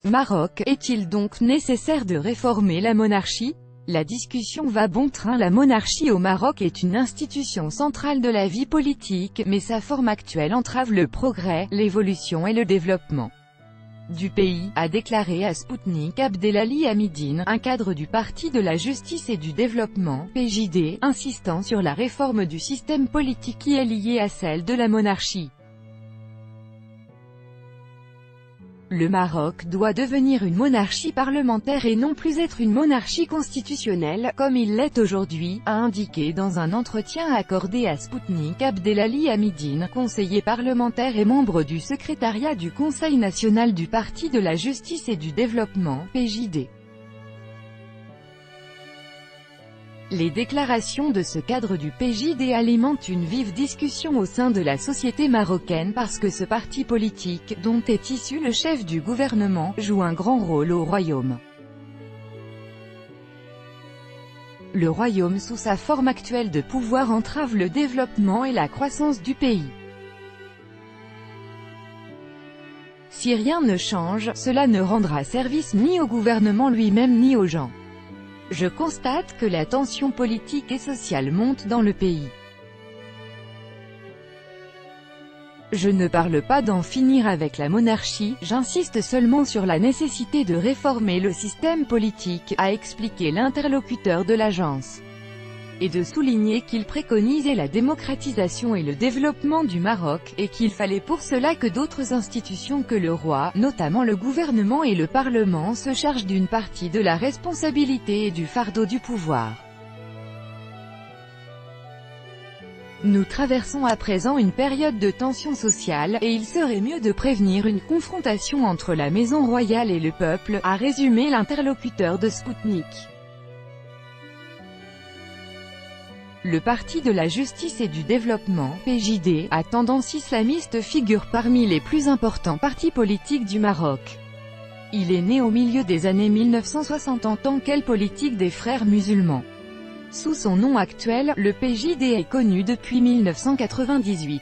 Maroc, est-il donc nécessaire de réformer la monarchie? La discussion va bon train. La monarchie au Maroc est une institution centrale de la vie politique, mais sa forme actuelle entrave le progrès, l'évolution et le développement du pays, a déclaré à Sputnik Abdelali Hamidine, un cadre du Parti de la Justice et du Développement, PJD, insistant sur la réforme du système politique qui est liée à celle de la monarchie. Le Maroc doit devenir une monarchie parlementaire et non plus être une monarchie constitutionnelle, comme il l'est aujourd'hui, a indiqué dans un entretien accordé à Sputnik Abdelali Hamidine, conseiller parlementaire et membre du secrétariat du Conseil national du Parti de la Justice et du Développement, PJD. Les déclarations de ce cadre du PJD alimentent une vive discussion au sein de la société marocaine parce que ce parti politique, dont est issu le chef du gouvernement, joue un grand rôle au royaume. Le royaume sous sa forme actuelle de pouvoir entrave le développement et la croissance du pays. Si rien ne change, cela ne rendra service ni au gouvernement lui-même ni aux gens. Je constate que la tension politique et sociale monte dans le pays. Je ne parle pas d'en finir avec la monarchie, j'insiste seulement sur la nécessité de réformer le système politique, a expliqué l'interlocuteur de l'agence. Et de souligner qu'il préconisait la démocratisation et le développement du Maroc, et qu'il fallait pour cela que d'autres institutions que le roi, notamment le gouvernement et le Parlement se chargent d'une partie de la responsabilité et du fardeau du pouvoir. Nous traversons à présent une période de tension sociale, et il serait mieux de prévenir une confrontation entre la maison royale et le peuple, a résumé l'interlocuteur de Sputnik. Le Parti de la Justice et du Développement, PJD, à tendance islamiste figure parmi les plus importants partis politiques du Maroc. Il est né au milieu des années 1960 en tant qu'aile politique des Frères musulmans. Sous son nom actuel, le PJD est connu depuis 1998.